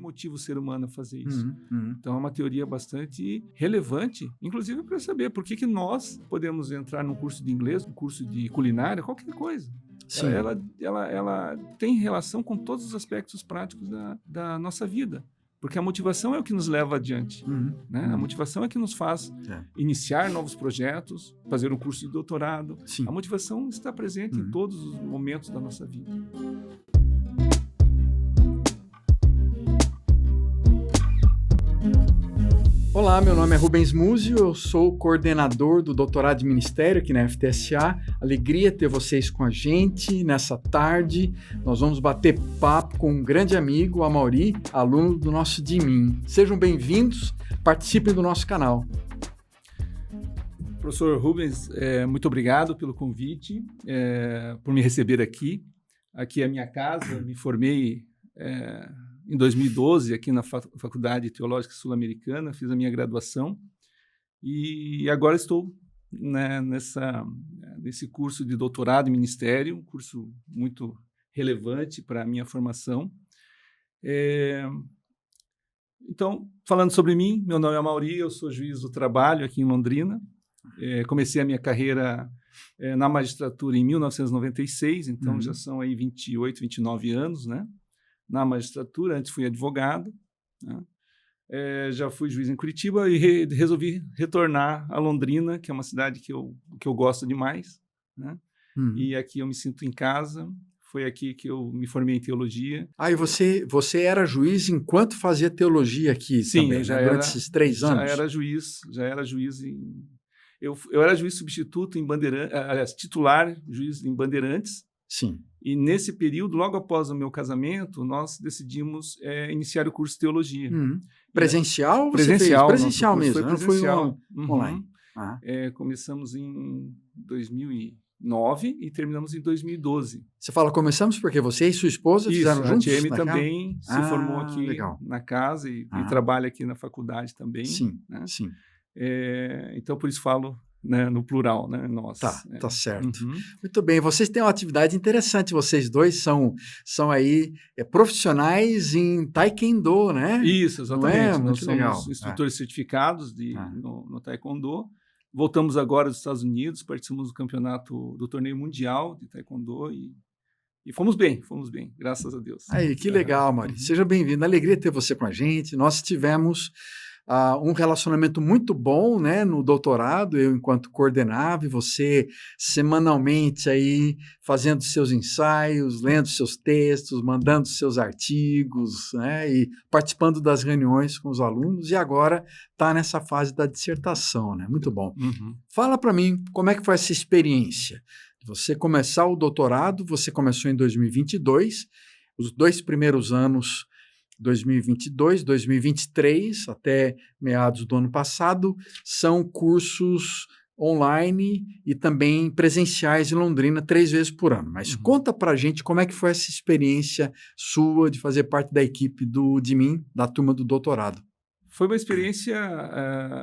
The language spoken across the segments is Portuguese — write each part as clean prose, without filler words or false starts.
motiva o ser humano a fazer isso. Uhum, uhum. Então, é uma teoria bastante relevante, inclusive para saber por que nós podemos entrar num curso de inglês, num curso de culinária, qualquer coisa. Sim. Ela tem relação com todos os aspectos práticos da nossa vida. Porque a motivação é o que nos leva adiante. Né? A motivação é que nos faz iniciar novos projetos, fazer um curso de doutorado. Sim. A motivação está presente em todos os momentos da nossa vida. Olá, meu nome é Rubens Múzio, eu sou coordenador do doutorado de Ministério aqui na FTSA. Alegria ter vocês com a gente nessa tarde. Nós vamos bater papo com um grande amigo, o Amaury, aluno do nosso DIMIN. Sejam bem-vindos, participem do nosso canal. Professor Rubens, muito obrigado pelo convite, por me receber aqui. Aqui é a minha casa, me formei em 2012, aqui na Faculdade Teológica Sul-Americana, fiz a minha graduação e agora estou, né, nesse curso de doutorado em ministério, um curso muito relevante para a minha formação. Então, falando sobre mim, meu nome é Amaury, eu sou juiz do trabalho aqui em Londrina. Comecei a minha carreira na magistratura em 1996, então já são aí 28, 29 anos, né? Na magistratura, antes fui advogado, né? Já fui juiz em Curitiba e resolvi retornar a Londrina, que é uma cidade que eu gosto demais, né? E aqui eu me sinto em casa. Foi aqui que eu me formei em teologia. E você era juiz enquanto fazia teologia aqui? Sim, também, durante esses 3 anos? Já era juiz eu era juiz substituto em Bandeirantes, aliás, titular juiz em Bandeirantes. Sim. E nesse período, logo após o meu casamento, nós decidimos iniciar o curso de teologia. Presencial? Presencial. Presencial mesmo, foi presencial. Não foi online. Começamos em 2009 e terminamos em 2012. Você fala começamos porque você e sua esposa fizeram juntos? A Tieme também se formou aqui legal. na casa e trabalha aqui na faculdade também. Sim, né? sim. Então, por isso falo, né, no plural, né? Nós. Tá certo. Muito bem. Vocês têm uma atividade interessante. Vocês dois são aí profissionais em Taekwondo, né? Isso, exatamente. Nós somos instrutores certificados no Taekwondo. Voltamos agora dos Estados Unidos, participamos do campeonato do torneio mundial de Taekwondo e fomos bem, graças a Deus. Aí, que legal, Mari. Seja bem-vindo. Alegria ter você com a gente. Nós tivemos um relacionamento muito bom, né, no doutorado, eu enquanto coordenava e você semanalmente aí fazendo seus ensaios, lendo seus textos, mandando seus artigos, né, e participando das reuniões com os alunos e agora está nessa fase da dissertação, né? Muito bom. Fala para mim, como é que foi essa experiência? Você começar o doutorado, você começou em 2022, os 2 primeiros anos 2022, 2023, até meados do ano passado, são cursos online e também presenciais em Londrina 3 vezes por ano. Mas conta pra gente como é que foi essa experiência sua de fazer parte da equipe do DIMIN, da turma do doutorado. Foi uma experiência,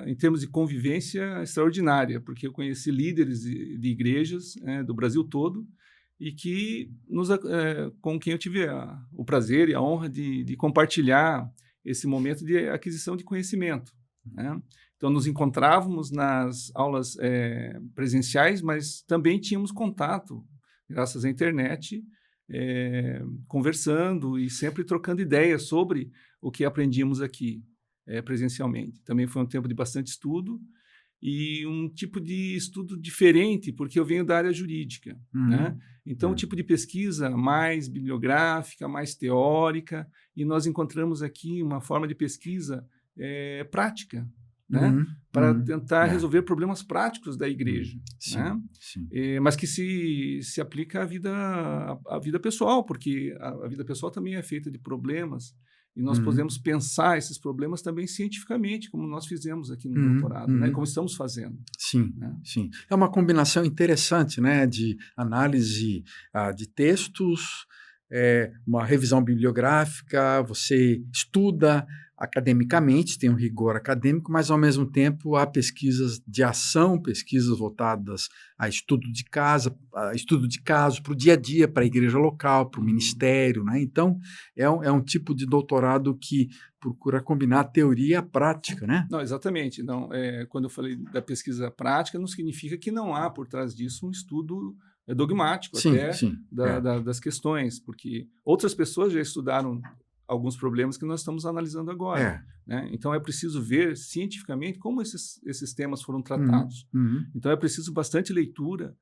em termos de convivência, extraordinária, porque eu conheci líderes de igrejas do Brasil todo, e que com quem eu tive o prazer e a honra de compartilhar esse momento de aquisição de conhecimento, né? Então, nos encontrávamos nas aulas presenciais, mas também tínhamos contato, graças à internet, conversando e sempre trocando ideias sobre o que aprendíamos aqui presencialmente. Também foi um tempo de bastante estudo, e um tipo de estudo diferente, porque eu venho da área jurídica, né? Então, um tipo de pesquisa mais bibliográfica, mais teórica, e nós encontramos aqui uma forma de pesquisa prática, né? Para tentar resolver problemas práticos da igreja, né? Mas que se aplica à vida pessoal, porque a vida pessoal também é feita de problemas, e nós podemos pensar esses problemas também cientificamente, como nós fizemos aqui no doutorado, né? Como estamos fazendo. Sim, né? Sim. É uma combinação interessante, né? De análise de textos, uma revisão bibliográfica, você estuda academicamente, tem um rigor acadêmico, mas, ao mesmo tempo, há pesquisas de ação, pesquisas voltadas a estudo de caso, para o dia a dia, para a igreja local, para o ministério, né? Então, é um tipo de doutorado que procura combinar a teoria e a prática, né? Não, exatamente. Não, quando eu falei da pesquisa prática, não significa que não há por trás disso um estudo dogmático das questões, porque outras pessoas já estudaram alguns problemas que nós estamos analisando agora. Né? Então, é preciso ver cientificamente como esses temas foram tratados. Então, é preciso bastante leitura,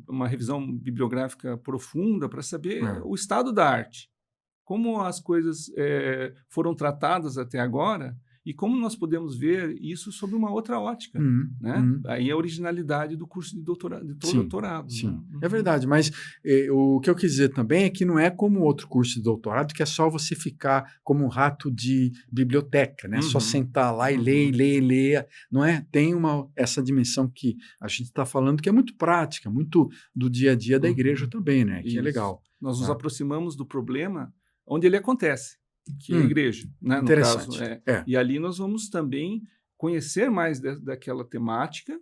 uma revisão bibliográfica profunda para saber o estado da arte, como as coisas foram tratadas até agora e como nós podemos ver isso sob uma outra ótica. Né? Aí a originalidade do curso de doutorado. Sim, né? É verdade, mas o que eu quis dizer também é que não é como outro curso de doutorado, que é só você ficar como um rato de biblioteca, né? Só sentar lá e ler. Não é? Tem essa dimensão que a gente está falando que é muito prática, muito do dia a dia da igreja também, né? Que é legal. Nós nos aproximamos do problema onde ele acontece, que é a igreja, né, no caso. E ali nós vamos também conhecer mais daquela temática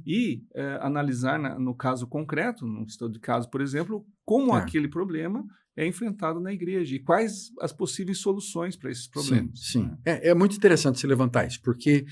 e analisar, no caso concreto, no estudo de caso, por exemplo, como aquele problema é enfrentado na igreja e quais as possíveis soluções para esses problemas. Sim. É muito interessante se levantar isso, porque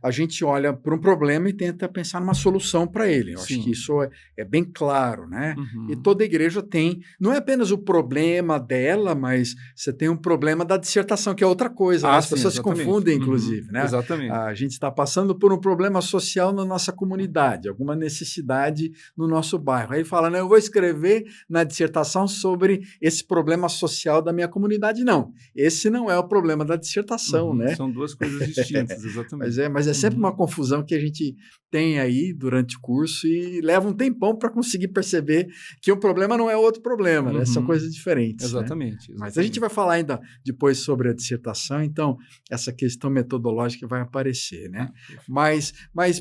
a gente olha para um problema e tenta pensar numa solução para ele. Eu acho que isso é bem claro, né? E toda igreja tem, não é apenas o problema dela, mas você tem um problema da dissertação, que é outra coisa. Né? As pessoas se confundem, inclusive. Né? Exatamente. A gente está passando por um problema social na nossa comunidade, alguma necessidade no nosso bairro. Aí fala, eu vou escrever na dissertação sobre esse problema social da minha comunidade. Não, esse não é o problema da dissertação, né? São duas coisas distintas, exatamente. Mas é sempre uma confusão que a gente tem aí durante o curso e leva um tempão para conseguir perceber que o problema não é outro problema, né? São coisas diferentes. Exatamente. Mas a gente vai falar ainda depois sobre a dissertação, então essa questão metodológica vai aparecer, né? Mas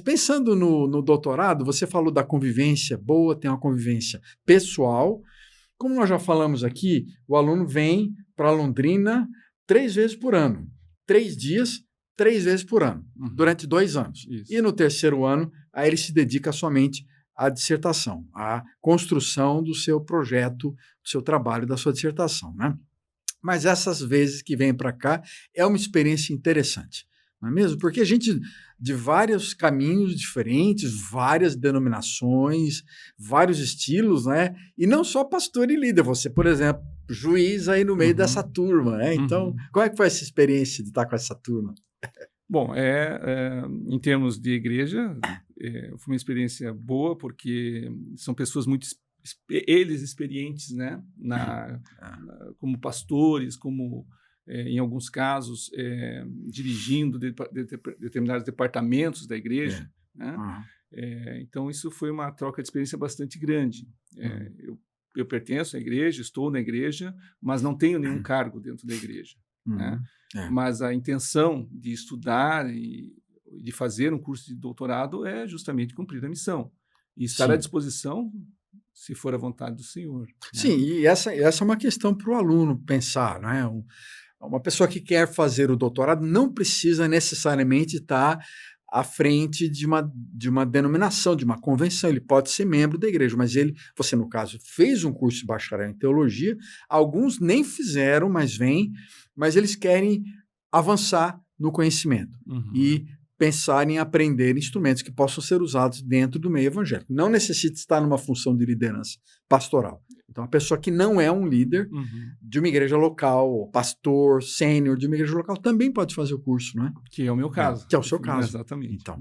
pensando no doutorado, você falou da convivência boa, tem uma convivência pessoal. Como nós já falamos aqui, o aluno vem para Londrina 3 vezes por ano, 3 dias, 3 vezes por ano, durante 2 anos. Isso. E no 3º ano, aí ele se dedica somente à dissertação, à construção do seu projeto, do seu trabalho, da sua dissertação, né? Mas essas vezes que vem para cá é uma experiência interessante, não é mesmo? Porque a gente, de vários caminhos diferentes, várias denominações, vários estilos, né? E não só pastor e líder, você, por exemplo, juiz aí no meio dessa turma, né? Então, como é que foi essa experiência de estar com essa turma? Bom, em termos de igreja, foi uma experiência boa, porque são pessoas muito experientes, né? Como pastores, como, em alguns casos, dirigindo determinados departamentos da igreja. Né? Então, isso foi uma troca de experiência bastante grande. Eu pertenço à igreja, estou na igreja, mas não tenho nenhum cargo dentro da igreja. Né? Mas a intenção de estudar e de fazer um curso de doutorado é justamente cumprir a missão e estar à disposição, se for a vontade do Senhor. Né? Sim, e essa é uma questão para o aluno pensar, não é? Uma pessoa que quer fazer o doutorado não precisa necessariamente estar à frente de uma denominação, de uma convenção. Ele pode ser membro da igreja, mas você, no caso, fez um curso de bacharel em teologia, alguns nem fizeram, mas eles querem avançar no conhecimento e pensar em aprender instrumentos que possam ser usados dentro do meio evangélico. Não necessita estar numa função de liderança pastoral. Então, a pessoa que não é um líder de uma igreja local, ou pastor, sênior de uma igreja local, também pode fazer o curso, não é? Que é o meu caso. Que é o seu caso. Exatamente. Então,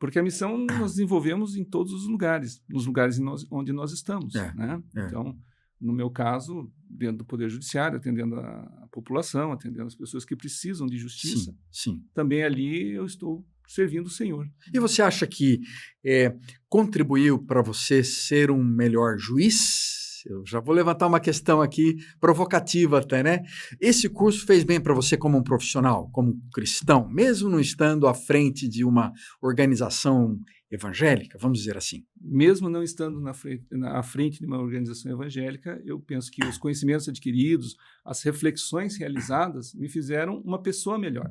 porque a missão nós desenvolvemos em todos os lugares, nos lugares onde nós estamos. Né? Então, no meu caso, dentro do Poder Judiciário, atendendo a população, atendendo as pessoas que precisam de justiça, também ali eu estou servindo o Senhor. E você acha que contribuiu para você ser um melhor juiz? eu já vou levantar uma questão aqui provocativa até, né? Esse curso fez bem para você como um profissional, como cristão, mesmo não estando à frente de uma organização evangélica, vamos dizer assim? Mesmo não estando à frente de uma organização evangélica, eu penso que os conhecimentos adquiridos, as reflexões realizadas, me fizeram uma pessoa melhor.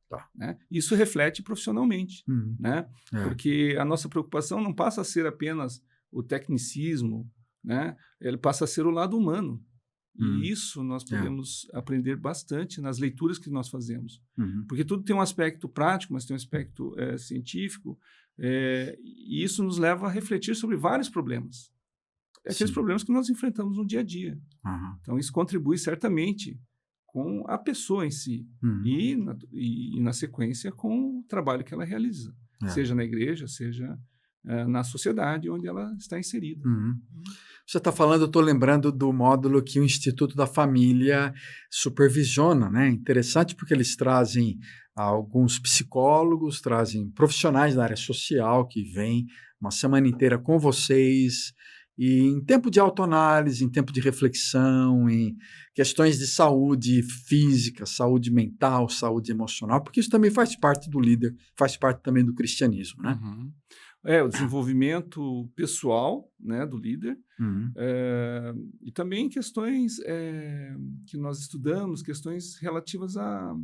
Tá. Né? Isso reflete profissionalmente, né? Porque a nossa preocupação não passa a ser apenas o tecnicismo, né? Ele passa a ser o lado humano. E isso nós podemos aprender bastante nas leituras que nós fazemos. Porque tudo tem um aspecto prático, mas tem um aspecto científico, e isso nos leva a refletir sobre vários problemas. Aqueles problemas que nós enfrentamos no dia a dia. Então, isso contribui certamente com a pessoa em si e na sequência, com o trabalho que ela realiza, seja na igreja, seja na sociedade onde ela está inserida. Você está falando, eu estou lembrando do módulo que o Instituto da Família supervisiona, né? Interessante porque eles trazem alguns psicólogos, trazem profissionais da área social que vêm uma semana inteira com vocês e em tempo de autoanálise, em tempo de reflexão, em questões de saúde física, saúde mental, saúde emocional, porque isso também faz parte do líder, faz parte também do cristianismo, né? O desenvolvimento pessoal, né, do líder, e também questões que nós estudamos, questões relativas à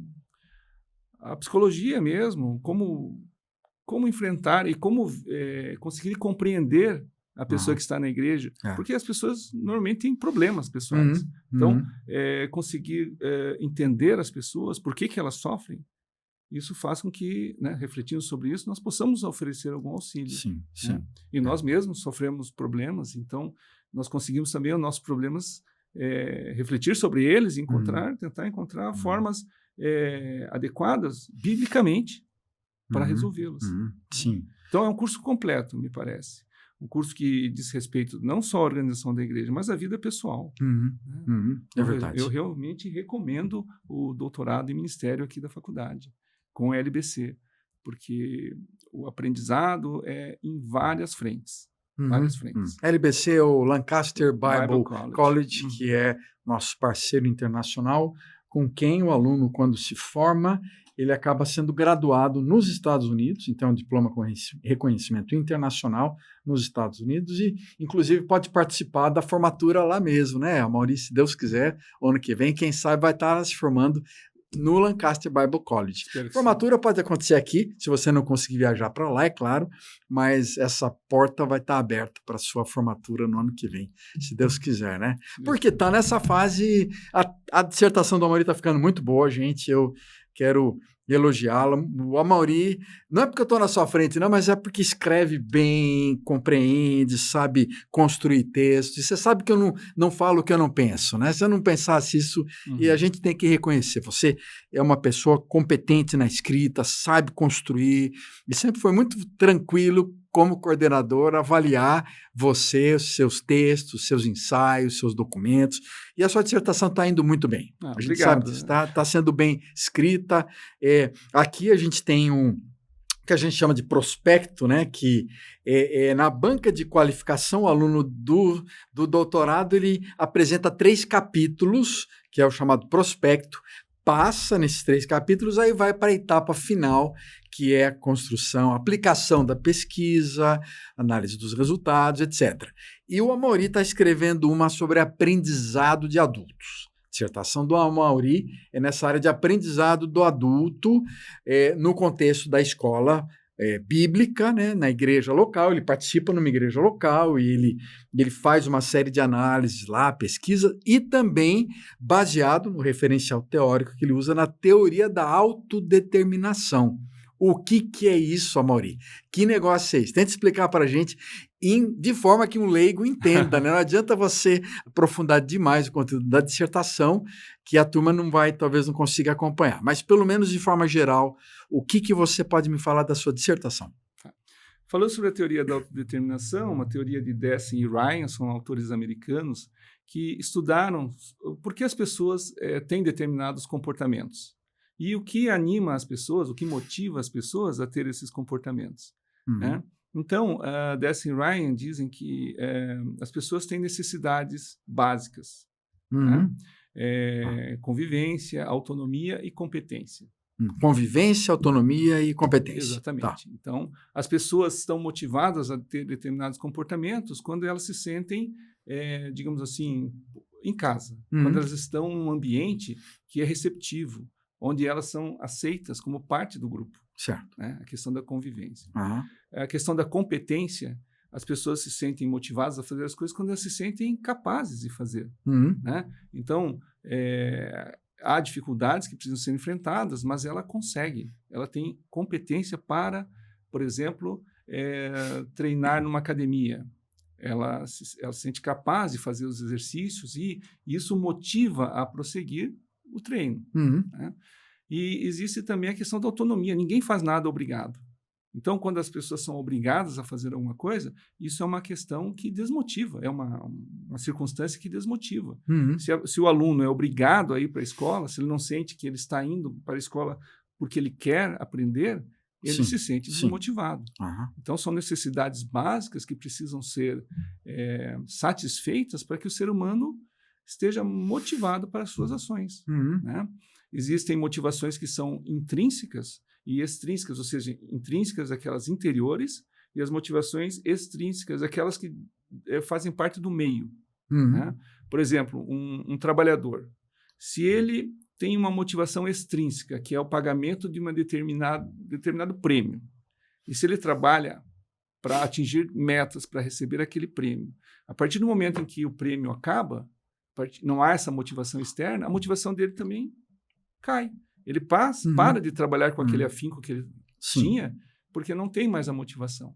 psicologia mesmo, como enfrentar e como conseguir compreender a pessoa que está na igreja, porque as pessoas normalmente têm problemas pessoais. Então, conseguir entender as pessoas, por que elas sofrem, isso faz com que, né, refletindo sobre isso, nós possamos oferecer algum auxílio. Sim. Né? E nós mesmos sofremos problemas, então nós conseguimos também os nossos problemas refletir sobre eles e tentar encontrar formas adequadas, biblicamente, para resolvê-los. Sim. Então é um curso completo, me parece. Um curso que diz respeito não só à organização da igreja, mas à vida pessoal. Né? É verdade. Eu realmente recomendo o doutorado em ministério aqui da faculdade, com o LBC, porque o aprendizado é em várias frentes. Várias frentes. LBC é o Lancaster Bible College, que é nosso parceiro internacional, com quem o aluno, quando se forma, ele acaba sendo graduado nos Estados Unidos, então é um diploma com reconhecimento internacional nos Estados Unidos e, inclusive, pode participar da formatura lá mesmo, né? A Maurício, se Deus quiser, ano que vem, quem sabe vai estar se formando no Lancaster Bible College. Formatura pode acontecer aqui, se você não conseguir viajar para lá, é claro, mas essa porta vai estar aberta para a sua formatura no ano que vem, se Deus quiser, né? Porque está nessa fase, a dissertação do Amaury está ficando muito boa, gente, eu quero elogiá-la. O Amaury, não é porque eu estou na sua frente, não, mas é porque escreve bem, compreende, sabe construir textos. E você sabe que eu não falo o que eu não penso, né? Se eu não pensasse isso, e a gente tem que reconhecer, você é uma pessoa competente na escrita, sabe construir, e sempre foi muito tranquilo como coordenador, avaliar você, os seus textos, seus ensaios, seus documentos, e a sua dissertação está indo muito bem. A gente obrigado. sabe disso, está sendo bem escrita. Aqui a gente tem que a gente chama de prospecto, né, que na banca de qualificação, o aluno do doutorado, ele apresenta 3 capítulos, que é o chamado prospecto, passa nesses 3 capítulos, aí vai para a etapa final, que é a construção, a aplicação da pesquisa, análise dos resultados, etc. E o Amaury está escrevendo uma sobre aprendizado de adultos. A dissertação do Amaury é nessa área de aprendizado do adulto, no contexto da escola bíblica, né, na igreja local. Ele participa numa igreja local e ele faz uma série de análises lá, pesquisa, e também baseado no referencial teórico que ele usa na teoria da autodeterminação. O que é isso, Amaury? Que negócio é esse? Tenta explicar para a gente de forma que um leigo entenda, né? Não adianta você aprofundar demais o conteúdo da dissertação, que a turma talvez não consiga acompanhar. Mas, pelo menos de forma geral, o que você pode me falar da sua dissertação? Falando sobre a teoria da autodeterminação, uma teoria de Dessing e Ryan, são autores americanos que estudaram por que as pessoas têm determinados comportamentos. E o que anima as pessoas, o que motiva as pessoas a ter esses comportamentos. Né? Então, Deci e Ryan dizem que as pessoas têm necessidades básicas, né? Convivência, autonomia e competência. Convivência, autonomia e competência. Exatamente. Tá. Então, as pessoas estão motivadas a ter determinados comportamentos quando elas se sentem, digamos assim, em casa. Quando elas estão num ambiente que é receptivo, onde elas são aceitas como parte do grupo. Certo. Né? A questão da convivência. Uhum. A questão da competência, as pessoas se sentem motivadas a fazer as coisas quando elas se sentem capazes de fazer. Né? Então, há dificuldades que precisam ser enfrentadas, mas ela consegue. Ela tem competência para, por exemplo, treinar numa academia. Ela se sente capaz de fazer os exercícios e isso motiva a prosseguir o treino. Né? E existe também a questão da autonomia. Ninguém faz nada obrigado. Então, quando as pessoas são obrigadas a fazer alguma coisa, isso é uma questão que desmotiva, é uma circunstância que desmotiva. Se o aluno é obrigado a ir para a escola, se ele não sente que ele está indo para a escola porque ele quer aprender, ele se sente desmotivado. Então, são necessidades básicas que precisam ser satisfeitas para que o ser humano esteja motivado para as suas ações. Né? Existem motivações que são intrínsecas e extrínsecas, ou seja, intrínsecas aquelas interiores e as motivações extrínsecas, aquelas que fazem parte do meio. Né? Por exemplo, um trabalhador, se ele tem uma motivação extrínseca, que é o pagamento de um determinado prêmio, e se ele trabalha para atingir metas, para receber aquele prêmio, a partir do momento em que o prêmio acaba, não há essa motivação externa, a motivação dele também cai. Ele para de trabalhar com aquele afinco que ele tinha, porque não tem mais a motivação.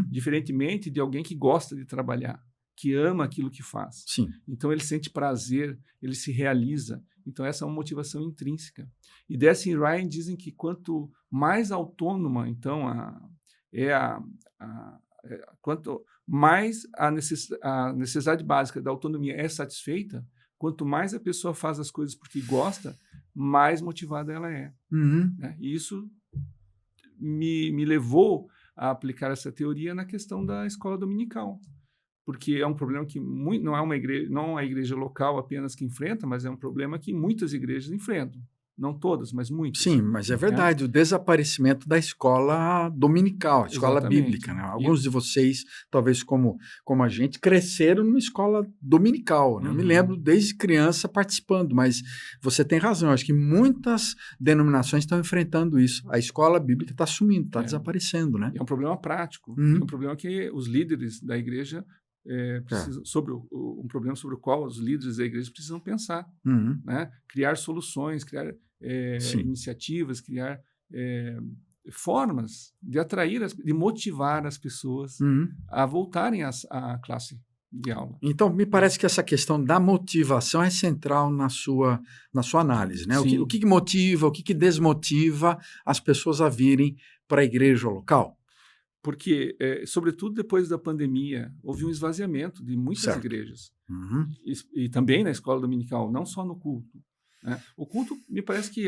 Diferentemente de alguém que gosta de trabalhar, que ama aquilo que faz. Então, ele sente prazer, ele se realiza. Então, essa é uma motivação intrínseca. E Deci e Ryan dizem que quanto mais autônoma, então, quanto mais a necessidade básica da autonomia é satisfeita, quanto mais a pessoa faz as coisas porque gosta, mais motivada ela é. Né? E isso me levou a aplicar essa teoria na questão da escola dominical, porque é um problema que não é a igreja local apenas que enfrenta, mas é um problema que muitas igrejas enfrentam. Não todas, mas muitas. Sim, mas é verdade, o desaparecimento da escola dominical, a escola bíblica. Né? Alguns de vocês, talvez como a gente, cresceram numa escola dominical. Né? Eu me lembro desde criança participando, mas você tem razão, acho que muitas denominações estão enfrentando isso. A escola bíblica está sumindo, está desaparecendo. Né? É um problema prático, é um problema que os líderes da igreja um problema sobre o qual os líderes da igreja precisam pensar, né? Criar soluções, criar iniciativas, criar formas de atrair, de motivar as pessoas a voltarem à classe de aula. Então, me parece que essa questão da motivação é central na sua análise, né? O que motiva, o que desmotiva as pessoas a virem para a igreja local? Porque, sobretudo depois da pandemia, houve um esvaziamento de muitas igrejas. E também na escola dominical, não só no culto. Né? O culto, me parece que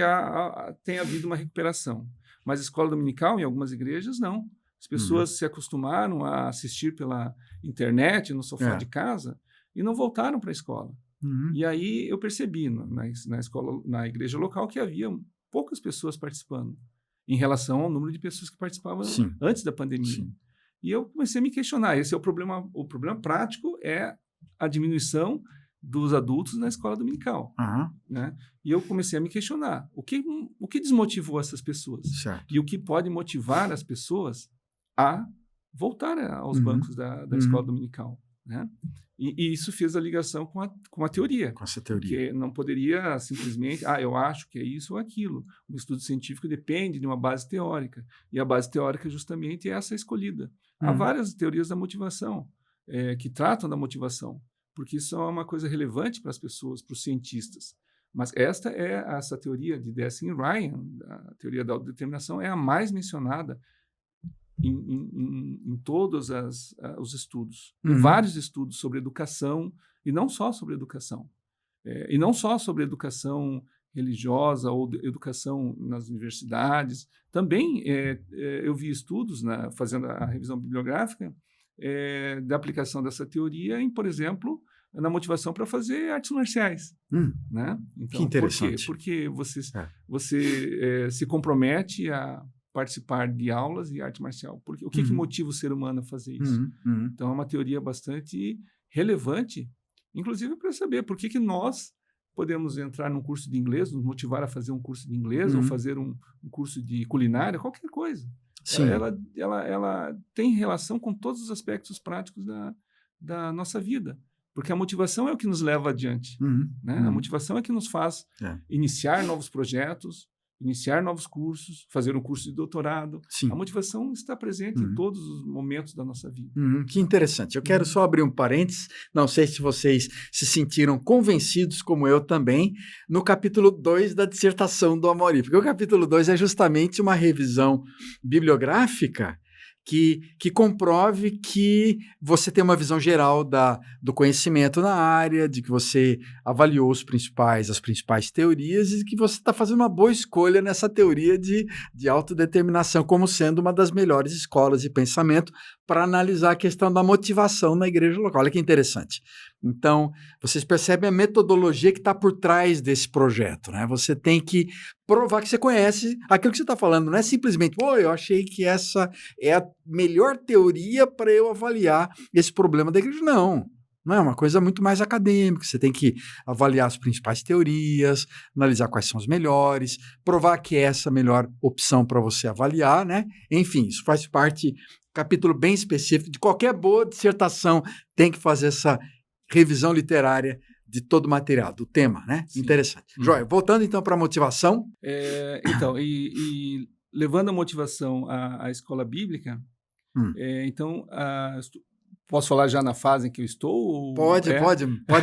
tem havido uma recuperação. Mas a escola dominical, em algumas igrejas, não. As pessoas se acostumaram a assistir pela internet, no sofá de casa, e não voltaram para a escola. E aí eu percebi na igreja local que havia poucas pessoas participando em relação ao número de pessoas que participavam antes da pandemia. E eu comecei a me questionar. Esse é o problema. O problema prático é a diminuição dos adultos na escola dominical. Né? E eu comecei a me questionar. O que desmotivou essas pessoas? E o que pode motivar as pessoas a voltar aos bancos da escola dominical? Né? E isso fez a ligação com a teoria. Com essa teoria. Porque não poderia simplesmente, eu acho que é isso ou aquilo. O estudo científico depende de uma base teórica. E a base teórica justamente é essa escolhida. Há várias teorias da motivação que tratam da motivação, porque isso é uma coisa relevante para as pessoas, para os cientistas. Mas essa teoria de Deci e Ryan, a teoria da autodeterminação, é a mais mencionada em todos os estudos. Em vários estudos sobre educação, e não só sobre educação. E não só sobre educação religiosa ou educação nas universidades. Também eu vi estudos, fazendo a revisão bibliográfica, da aplicação dessa teoria em, por exemplo, na motivação para fazer artes marciais. Né? Então, que interessante. Porque você se compromete a participar de aulas de arte marcial. Porque, o que motiva o ser humano a fazer isso? Então, é uma teoria bastante relevante, inclusive para saber por que nós podemos entrar num curso de inglês, nos motivar a fazer um curso de inglês ou fazer um curso de culinária, qualquer coisa. Sim. Ela tem relação com todos os aspectos práticos da nossa vida, porque a motivação é o que nos leva adiante. Né? A motivação é que nos faz iniciar novos projetos, iniciar novos cursos, fazer um curso de doutorado. Sim. A motivação está presente em todos os momentos da nossa vida. Que interessante. Eu quero só abrir um parênteses, não sei se vocês se sentiram convencidos, como eu também, no capítulo 2 da dissertação do Amaury, porque o capítulo 2 é justamente uma revisão bibliográfica que comprove que você tem uma visão geral do conhecimento na área, de que você avaliou as principais teorias e que você está fazendo uma boa escolha nessa teoria de autodeterminação como sendo uma das melhores escolas de pensamento para analisar a questão da motivação na igreja local. Olha que interessante. Então, vocês percebem a metodologia que está por trás desse projeto, né? Você tem que provar que você conhece aquilo que você está falando. Não é simplesmente, eu achei que essa é a melhor teoria para eu avaliar esse problema da igreja. Não é uma coisa muito mais acadêmica. Você tem que avaliar as principais teorias, analisar quais são as melhores, provar que é essa a melhor opção para você avaliar, né? Enfim, isso faz parte, capítulo bem específico, de qualquer boa dissertação tem que fazer essa revisão literária de todo o material, do tema, né? Sim. Interessante. Joia, voltando então para a motivação. Então, levando a motivação à escola bíblica, então, posso falar já na fase em que eu estou? Pode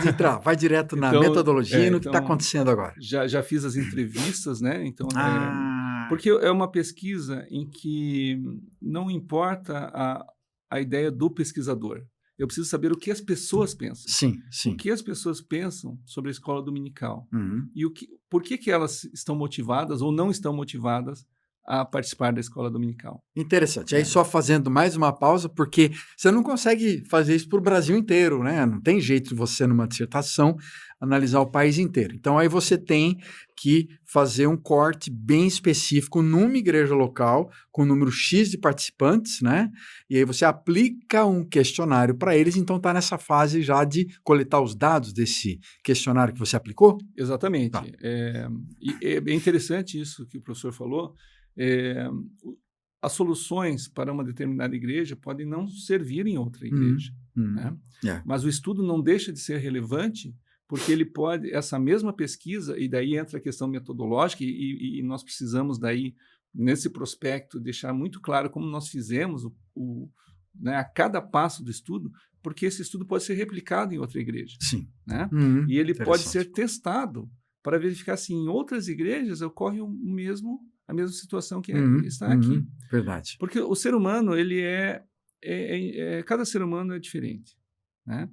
entrar, vai direto na metodologia e no que está acontecendo agora. Já fiz as entrevistas, né? Então, porque é uma pesquisa em que não importa a ideia do pesquisador. Eu preciso saber o que as pessoas pensam. Sim. O que as pessoas pensam sobre a escola dominical. E por que elas estão motivadas ou não estão motivadas a participar da escola dominical. Interessante. Aí só fazendo mais uma pausa, porque você não consegue fazer isso para o Brasil inteiro, né? Não tem jeito de você, numa dissertação, analisar o país inteiro. Então, aí você tem que fazer um corte bem específico numa igreja local, com um número X de participantes, né? E aí você aplica um questionário para eles, então está nessa fase já de coletar os dados desse questionário que você aplicou? Exatamente. Tá. É bem interessante isso que o professor falou. As soluções para uma determinada igreja podem não servir em outra igreja, né? Mas o estudo não deixa de ser relevante, porque ele pode, essa mesma pesquisa, e daí entra a questão metodológica, e nós precisamos daí, nesse prospecto, deixar muito claro como nós fizemos né, a cada passo do estudo, porque esse estudo pode ser replicado em outra igreja. Sim. Né? E ele pode ser testado para verificar se em outras igrejas ocorre a mesma situação que está aqui. Verdade. Porque o ser humano, ele cada ser humano é diferente, né?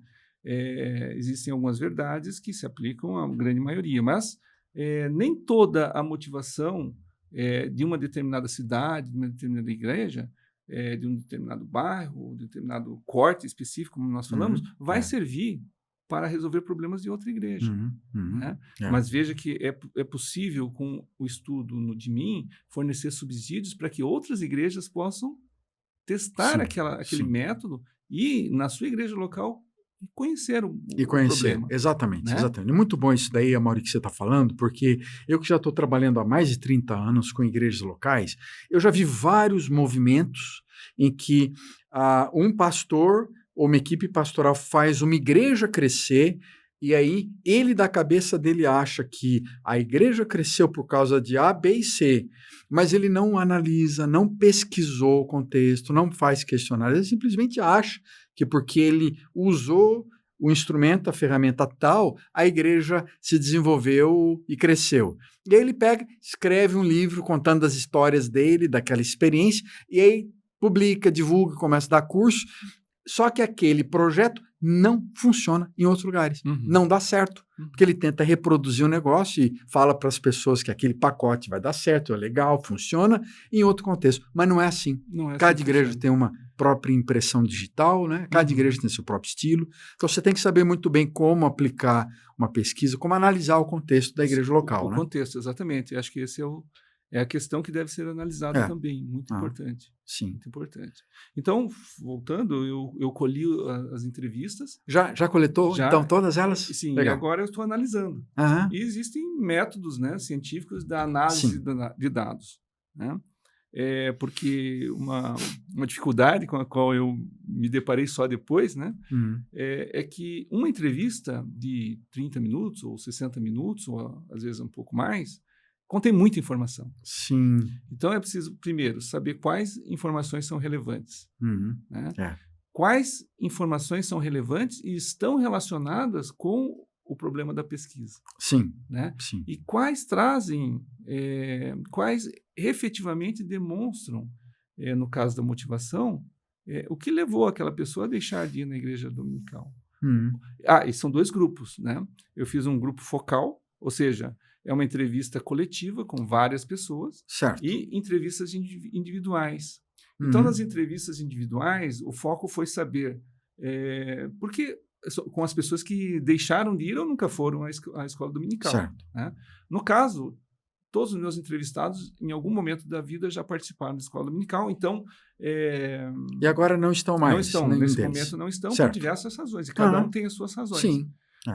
Existem algumas verdades que se aplicam à grande maioria, mas nem toda a motivação de uma determinada cidade, de uma determinada igreja, de um determinado bairro, de um determinado corte específico, como nós falamos, vai servir para resolver problemas de outra igreja. Né? Mas veja que é possível, com o estudo no DMIM, fornecer subsídios para que outras igrejas possam testar aquele método e, na sua igreja local, conhecer o problema. Exatamente, né? Exatamente. Muito bom isso daí, Amaury, que você está falando, porque eu que já estou trabalhando há mais de 30 anos com igrejas locais, eu já vi vários movimentos em que um pastor ou uma equipe pastoral faz uma igreja crescer e aí ele, da cabeça dele, acha que a igreja cresceu por causa de A, B e C, mas ele não analisa, não pesquisou o contexto, não faz questionário, ele simplesmente acha que porque ele usou o instrumento, a ferramenta tal, a igreja se desenvolveu e cresceu. E aí ele pega, escreve um livro contando as histórias dele, daquela experiência, e aí publica, divulga, começa a dar curso. Só que aquele projeto não funciona em outros lugares. Não dá certo. Porque ele tenta reproduzir o negócio e fala para as pessoas que aquele pacote vai dar certo, é legal, funciona, em outro contexto. Mas não é assim. Não é assim Cada que igreja funciona. tem uma própria impressão digital, né? Cada igreja tem seu próprio estilo. Então você tem que saber muito bem como aplicar uma pesquisa, como analisar o contexto da igreja local, O né? contexto, exatamente. Acho que esse é a questão que deve ser analisada também. Muito importante. Sim. Muito importante. Então, voltando, eu colhi as entrevistas. Já coletou, Já, então, todas elas? Sim, Legal. e agora eu estou analisando. Aham. E existem métodos, né, científicos da análise de dados. Né? Porque uma dificuldade com a qual eu me deparei só depois, né, é que uma entrevista de 30 minutos ou 60 minutos, ou às vezes um pouco mais, contém muita informação. Sim. Então é preciso, primeiro, saber quais informações são relevantes. Né? É. Quais informações são relevantes e estão relacionadas com o problema da pesquisa. Sim. Né? Sim. E quais trazem, quais efetivamente demonstram, no caso da motivação, o que levou aquela pessoa a deixar de ir na igreja dominical. E são 2 grupos. Né? Eu fiz um grupo focal, ou seja, é uma entrevista coletiva com várias pessoas, certo, e entrevistas individuais. Então, nas entrevistas individuais, o foco foi saber porque com as pessoas que deixaram de ir ou nunca foram à escola dominical. certo. Né? No caso, todos os meus entrevistados, em algum momento da vida, já participaram da escola dominical, então... E agora não estão mais? Não estão, nenhum nesse deles. momento não estão, Certo. por diversas razões, e cada um tem as suas razões. Sim.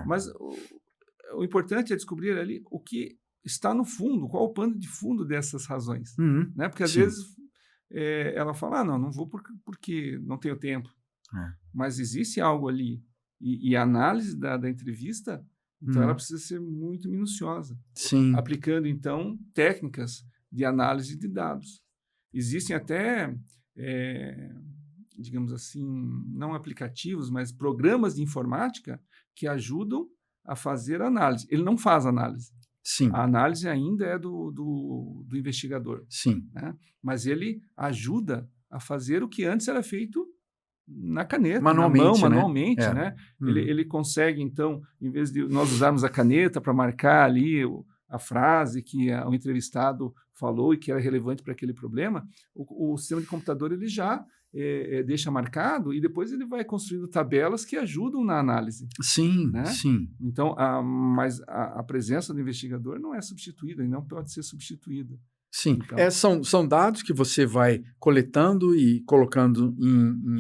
Mas o importante é descobrir ali o que está no fundo, qual o pano de fundo dessas razões. Né? Porque, às vezes, ela fala, não vou porque não tenho tempo. Mas existe algo ali. E a análise da entrevista, então, ela precisa ser muito minuciosa. Sim. Aplicando, então, técnicas de análise de dados. Existem até, digamos assim, não aplicativos, mas programas de informática que ajudam a fazer análise. Ele não faz análise. Sim. A análise ainda é do investigador. Sim. Né? Mas ele ajuda a fazer o que antes era feito na caneta, manualmente, na mão, né? manualmente. Né? Ele consegue, então, em vez de nós usarmos a caneta para marcar ali a frase que o entrevistado falou e que era relevante para aquele problema, o sistema de computador ele já deixa marcado e depois ele vai construindo tabelas que ajudam na análise. Sim, né? sim. Então, mas a presença do investigador não é substituída e não pode ser substituída. Sim, Então, são dados que você vai coletando e colocando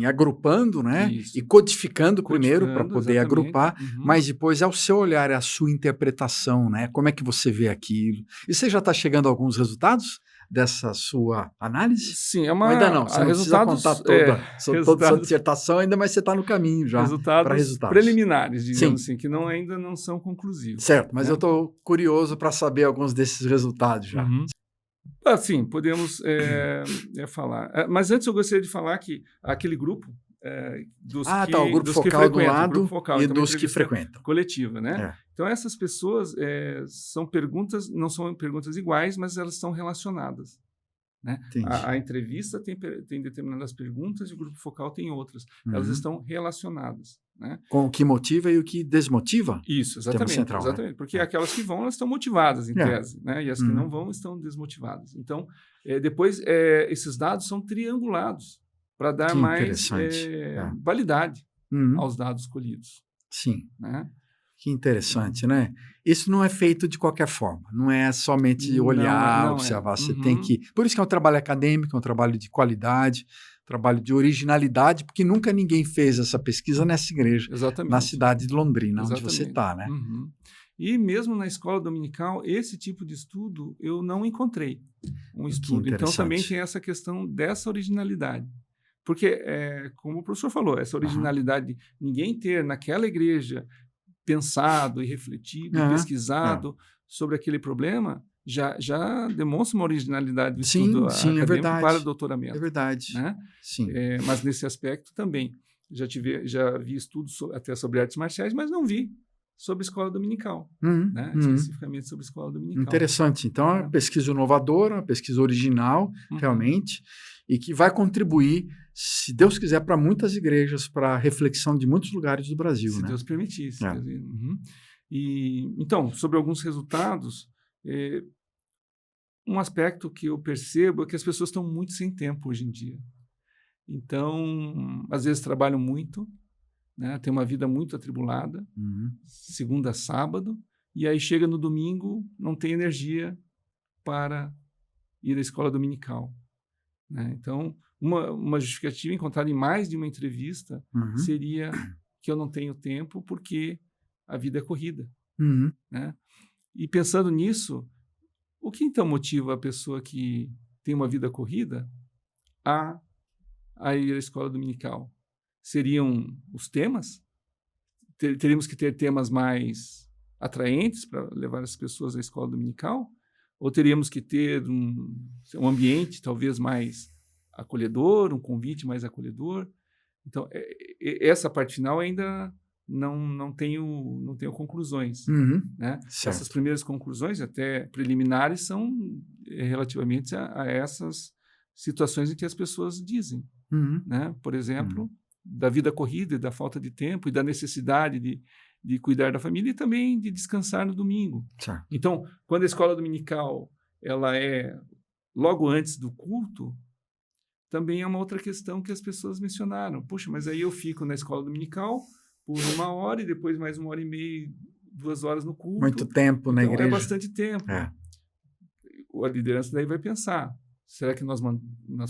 agrupando, né? Isso. E codificando primeiro para poder exatamente. agrupar, mas depois é o seu olhar, é a sua interpretação, né? Como é que você vê aquilo? E você já está chegando a alguns resultados dessa sua análise? Sim, Ou ainda não, você não precisa contar toda a sua dissertação ainda, mas você está no caminho já para resultados preliminares, digamos assim, que ainda não são conclusivos. Certo, mas eu estou curioso para saber alguns desses resultados já. Sim, podemos falar. Mas antes eu gostaria de falar que aquele grupo dos que o grupo focal do lado e dos que frequentam. Coletiva, né? Então, essas pessoas são perguntas, não são perguntas iguais, mas elas estão relacionadas. Né? A entrevista tem determinadas perguntas e o grupo focal tem outras. Elas estão relacionadas. Né? Com o que motiva e o que desmotiva? Isso, exatamente. Central, exatamente. Né? Porque aquelas que vão, elas estão motivadas, em tese. Né? E as que não vão, estão desmotivadas. Então, depois, esses dados são triangulados para dar mais validade aos dados colhidos. Sim. Né? Que interessante, né? Isso não é feito de qualquer forma. Não é somente olhar, observar. Você tem que... Por isso que é um trabalho acadêmico, é um trabalho de qualidade, trabalho de originalidade, porque nunca ninguém fez essa pesquisa nessa igreja, na cidade de Londrina, onde você está, né? E mesmo na escola dominical, esse tipo de estudo eu não encontrei um estudo. Então também tem essa questão dessa originalidade. Porque, como o professor falou, essa originalidade, ninguém ter naquela igreja pensado e refletido e pesquisado sobre aquele problema, já demonstra uma originalidade do estudo acadêmico para doutoramento. É verdade. Né? Sim. Mas nesse aspecto também. Já vi estudos até sobre artes marciais, mas não vi sobre escola dominical. Né? Especificamente sobre escola dominical. Interessante. Então, é uma pesquisa inovadora, uma pesquisa original, realmente, e que vai contribuir se Deus quiser, para muitas igrejas, para reflexão de muitos lugares do Brasil. Se né? Deus permitisse. É. Uhum. Então, sobre alguns resultados, um aspecto que eu percebo é que as pessoas estão muito sem tempo hoje em dia. Então, às vezes trabalham muito, né? Tem uma vida muito atribulada, segunda a sábado, e aí chega no domingo, não tem energia para ir à escola dominical. Né? Então, uma justificativa encontrada em mais de uma entrevista seria que eu não tenho tempo porque a vida é corrida. Né? E pensando nisso, o que então motiva a pessoa que tem uma vida corrida a ir à escola dominical? Seriam os temas? Teríamos que ter temas mais atraentes para levar as pessoas à escola dominical? Ou teríamos que ter um ambiente talvez mais acolhedor, um convite mais acolhedor? Então, essa parte final ainda não tenho conclusões. Né? Essas primeiras conclusões, até preliminares, são relativamente a essas situações em que as pessoas dizem. Né? Por exemplo, da vida corrida, da falta de tempo e da necessidade de cuidar da família e também de descansar no domingo. Certo. Então, quando a escola dominical ela é logo antes do culto, também é uma outra questão que as pessoas mencionaram. Puxa, mas aí eu fico na escola dominical por 1 hora e depois mais 1h30, 2 horas no culto. Muito tempo na igreja. É bastante tempo. A liderança daí vai pensar, será que nós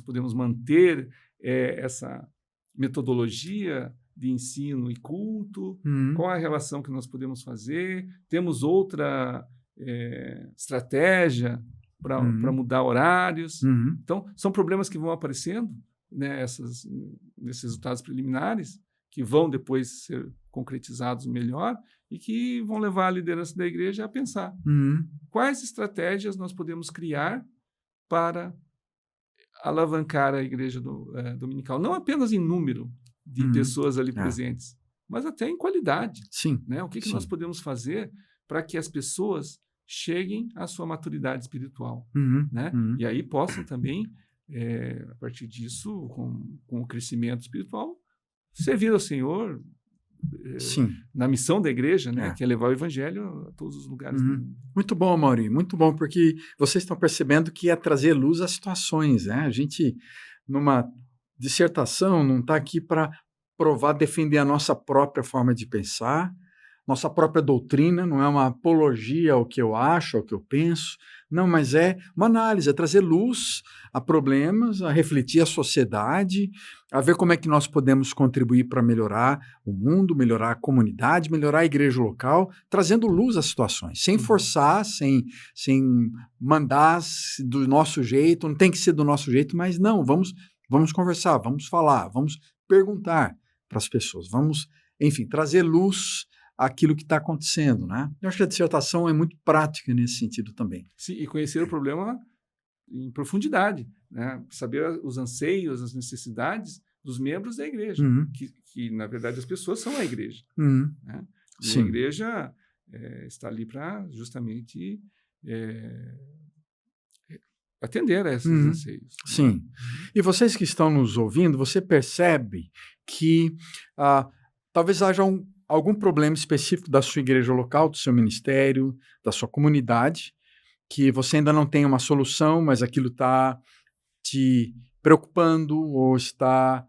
podemos manter essa metodologia de ensino e culto? Qual a relação que nós podemos fazer? Temos outra estratégia para mudar horários? Então, são problemas que vão aparecendo, né, nesses resultados preliminares, que vão depois ser concretizados melhor e que vão levar a liderança da igreja a pensar quais estratégias nós podemos criar para alavancar a igreja dominical, não apenas em número de pessoas ali presentes, mas até em qualidade. Sim. Né? O que nós podemos fazer para que as pessoas cheguem à sua maturidade espiritual, né? E aí possam também, a partir disso, com o crescimento espiritual, servir ao Senhor na missão da igreja, né? Que é levar o evangelho a todos os lugares do mundo. Muito bom, Mauri, muito bom, porque vocês estão percebendo que é trazer luz às situações, né? A gente, numa dissertação, não está aqui para provar, defender a nossa própria forma de pensar, nossa própria doutrina, não é uma apologia ao que eu acho, ao que eu penso, não, mas é uma análise, é trazer luz a problemas, a refletir a sociedade, a ver como é que nós podemos contribuir para melhorar o mundo, melhorar a comunidade, melhorar a igreja local, trazendo luz às situações, sem forçar, sem mandar do nosso jeito, não tem que ser do nosso jeito, mas não, vamos conversar, vamos falar, vamos perguntar para as pessoas, vamos, enfim, trazer luz aquilo que está acontecendo, né? Eu acho que a dissertação é muito prática nesse sentido também. Sim, e conhecer o problema em profundidade, né? Saber os anseios, as necessidades dos membros da igreja, que na verdade as pessoas são a igreja. Né? E a igreja está ali para justamente atender a esses anseios. Sim. E vocês que estão nos ouvindo, você percebe que talvez haja algum problema específico da sua igreja local, do seu ministério, da sua comunidade, que você ainda não tem uma solução, mas aquilo está te preocupando ou está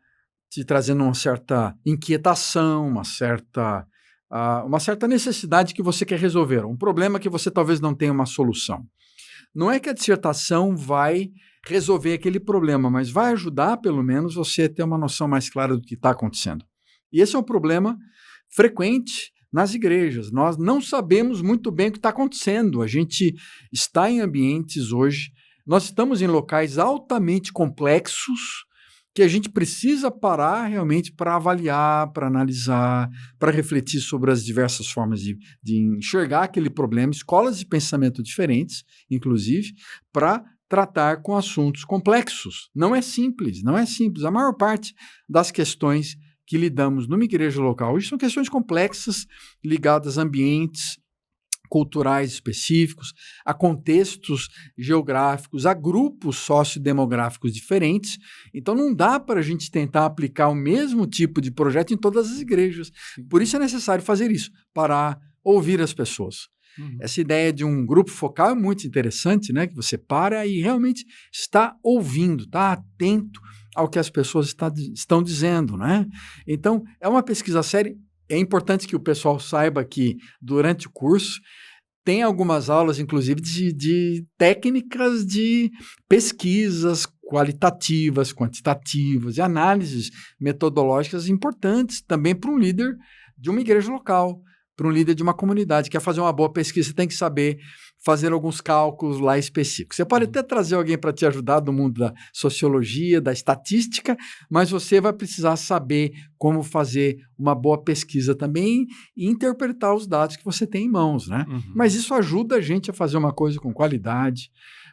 te trazendo uma certa inquietação, uma certa necessidade que você quer resolver, um problema que você talvez não tenha uma solução. Não é que a dissertação vai resolver aquele problema, mas vai ajudar, pelo menos, você a ter uma noção mais clara do que está acontecendo. E esse é um problema frequente nas igrejas. Nós não sabemos muito bem o que está acontecendo. A gente está em ambientes hoje, nós estamos em locais altamente complexos que a gente precisa parar realmente para avaliar, para analisar, para refletir sobre as diversas formas de enxergar aquele problema, escolas de pensamento diferentes, inclusive, para tratar com assuntos complexos. Não é simples. A maior parte das questões que lidamos numa igreja local hoje são questões complexas ligadas a ambientes, culturais específicos, a contextos geográficos, a grupos sociodemográficos diferentes. Então, não dá para a gente tentar aplicar o mesmo tipo de projeto em todas as igrejas. Por isso é necessário fazer isso, para ouvir as pessoas. Essa ideia de um grupo focal é muito interessante, né? Que você para e realmente está ouvindo, está atento ao que as pessoas estão dizendo, né? Então, é uma pesquisa séria. É importante que o pessoal saiba que, durante o curso, tem algumas aulas, inclusive, de técnicas de pesquisas qualitativas, quantitativas e análises metodológicas importantes também para um líder de uma igreja local, para um líder de uma comunidade. Quer fazer uma boa pesquisa, você tem que saber fazer alguns cálculos lá específicos. Você pode até trazer alguém para te ajudar do mundo da sociologia, da estatística, mas você vai precisar saber como fazer uma boa pesquisa também e interpretar os dados que você tem em mãos, né? Mas isso ajuda a gente a fazer uma coisa com qualidade,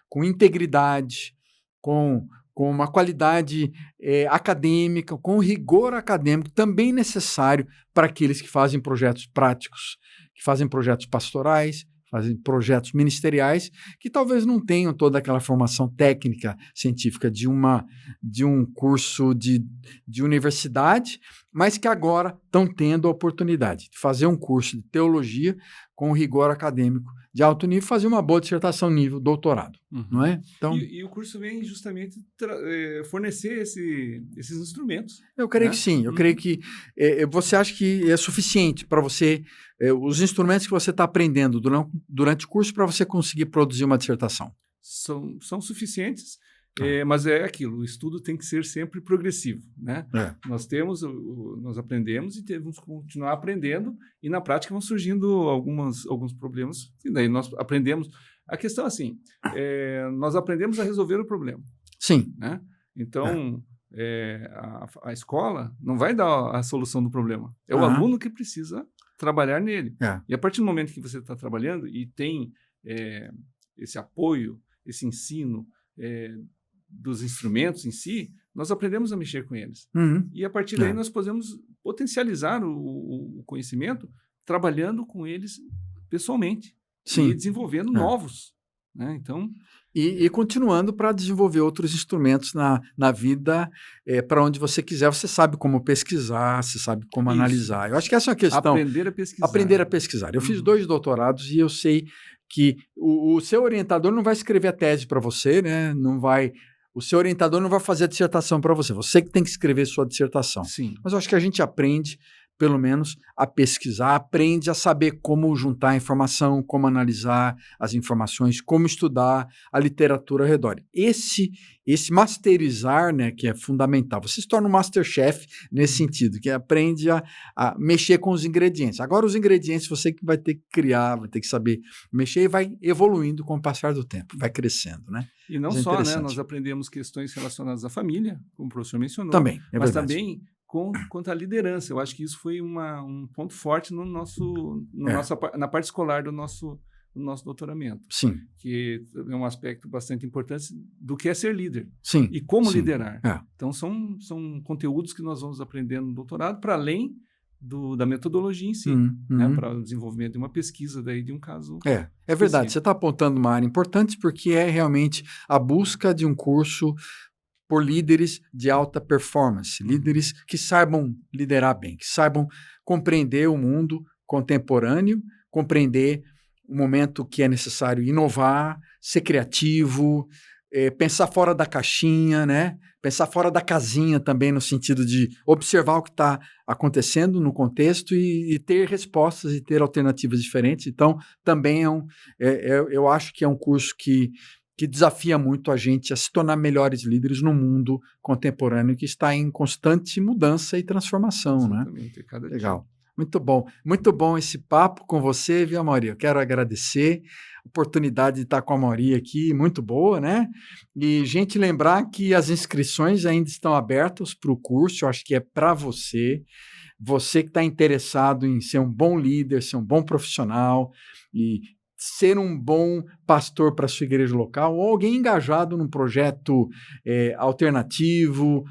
com integridade, com uma qualidade acadêmica, com rigor acadêmico também necessário para aqueles que fazem projetos práticos, que fazem projetos pastorais, fazem projetos ministeriais, que talvez não tenham toda aquela formação técnica, científica de um curso de universidade, mas que agora estão tendo a oportunidade de fazer um curso de teologia com rigor acadêmico de alto nível, fazer uma boa dissertação nível doutorado, não é? Então, e o curso vem justamente fornecer esses instrumentos. Eu creio que sim, eu creio que você acha que é suficiente para você, os instrumentos que você está aprendendo durante o curso para você conseguir produzir uma dissertação? São suficientes, mas é aquilo, o estudo tem que ser sempre progressivo, né? Nós aprendemos e temos que continuar aprendendo, e na prática vão surgindo alguns problemas, e daí nós aprendemos. A questão é assim, nós aprendemos a resolver o problema. Sim. Né? Então, a escola não vai dar a solução do problema, é o aluno que precisa trabalhar nele. E a partir do momento que você está trabalhando e tem esse apoio, esse ensino dos instrumentos em si, nós aprendemos a mexer com eles. E a partir daí nós podemos potencializar o conhecimento trabalhando com eles pessoalmente. Sim. E desenvolvendo novos. Né? Então, e continuando para desenvolver outros instrumentos na vida, para onde você quiser. Você sabe como pesquisar, você sabe como analisar. Eu acho que essa é uma questão. Aprender a pesquisar. Aprender a pesquisar. Eu fiz 2 doutorados e eu sei que o seu orientador não vai escrever a tese para você, né? O seu orientador não vai fazer a dissertação para você. Você que tem que escrever sua dissertação. Sim. Mas eu acho que a gente aprende, pelo menos, a pesquisar, aprende a saber como juntar a informação, como analisar as informações, como estudar a literatura ao redor. Esse masterizar, né, que é fundamental. Você se torna um masterchef nesse sentido, que aprende a mexer com os ingredientes. Agora, os ingredientes você que vai ter que criar, vai ter que saber mexer e vai evoluindo com o passar do tempo, vai crescendo, né? E não só, né? Nós aprendemos questões relacionadas à família, como o professor mencionou. Também, mas também quanto à liderança. Eu acho que isso foi um ponto forte na parte escolar do nosso doutoramento. Sim. Que é um aspecto bastante importante do que é ser líder. Sim. E como liderar. Então, são conteúdos que nós vamos aprendendo no doutorado, para além da metodologia em si, né, para o desenvolvimento de uma pesquisa daí de um caso. É verdade. Você está apontando uma área importante, porque é realmente a busca de um curso por líderes de alta performance, líderes que saibam liderar bem, que saibam compreender o mundo contemporâneo, compreender o momento que é necessário inovar, ser criativo, pensar fora da caixinha, né? Pensar fora da casinha também, no sentido de observar o que está acontecendo no contexto e ter respostas e ter alternativas diferentes. Então, também eu acho que é um curso que desafia muito a gente a se tornar melhores líderes no mundo contemporâneo que está em constante mudança e transformação. Exatamente, né? Cada Legal. dia. Muito bom esse papo com você, viu, Amaury? Eu quero agradecer a oportunidade de estar com a Amaury aqui, muito boa, né? E, gente, lembrar que as inscrições ainda estão abertas para o curso, eu acho que é para você que está interessado em ser um bom líder, ser um bom profissional e ser um bom pastor para a sua igreja local, ou alguém engajado num projeto alternativo,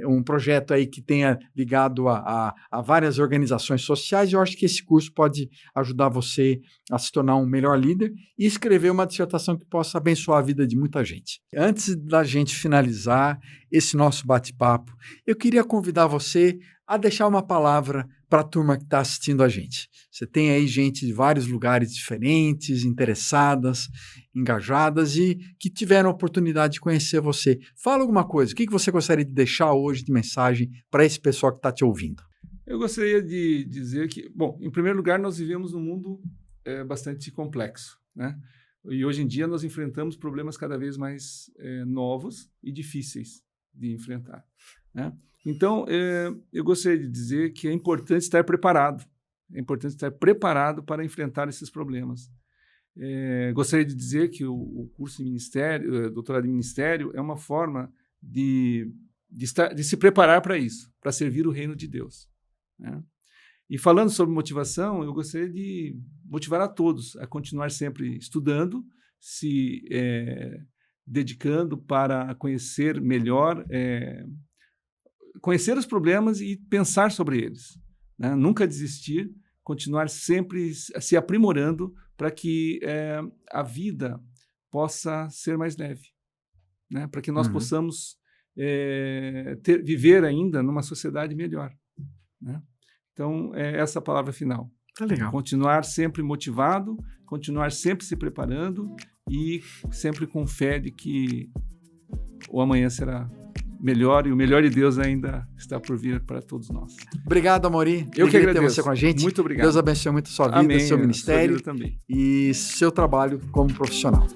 um projeto aí que tenha ligado a várias organizações sociais. Eu acho que esse curso pode ajudar você a se tornar um melhor líder e escrever uma dissertação que possa abençoar a vida de muita gente. Antes da gente finalizar esse nosso bate-papo, eu queria convidar você a deixar uma palavra para a turma que está assistindo a gente. Você tem aí gente de vários lugares diferentes, interessadas, engajadas e que tiveram a oportunidade de conhecer você. Fala alguma coisa. O que você gostaria de deixar hoje de mensagem para esse pessoal que está te ouvindo? Eu gostaria de dizer que, bom, em primeiro lugar, nós vivemos num mundo bastante complexo, né? E hoje em dia nós enfrentamos problemas cada vez mais novos e difíceis de enfrentar, né? Então, eu gostaria de dizer que é importante estar preparado. É importante estar preparado para enfrentar esses problemas. Gostaria de dizer que o curso de ministério, doutorado em ministério, é uma forma de se preparar para isso, para servir o reino de Deus, né? E falando sobre motivação, eu gostaria de motivar a todos a continuar sempre estudando, se dedicando para conhecer melhor, conhecer os problemas e pensar sobre eles, né? Nunca desistir, continuar sempre se aprimorando para que a vida possa ser mais leve, né? Para que nós possamos viver ainda numa sociedade melhor, né? Então, é essa a palavra final. Tá legal. Continuar sempre motivado, continuar sempre se preparando e sempre com fé de que o amanhã será melhor e o melhor de Deus ainda está por vir para todos nós. Obrigado, Amaury. Eu que agradeço. Ter você com a gente. Muito obrigado. Deus abençoe muito a sua vida, Amém. seu ministério sua vida também. e seu trabalho como profissional.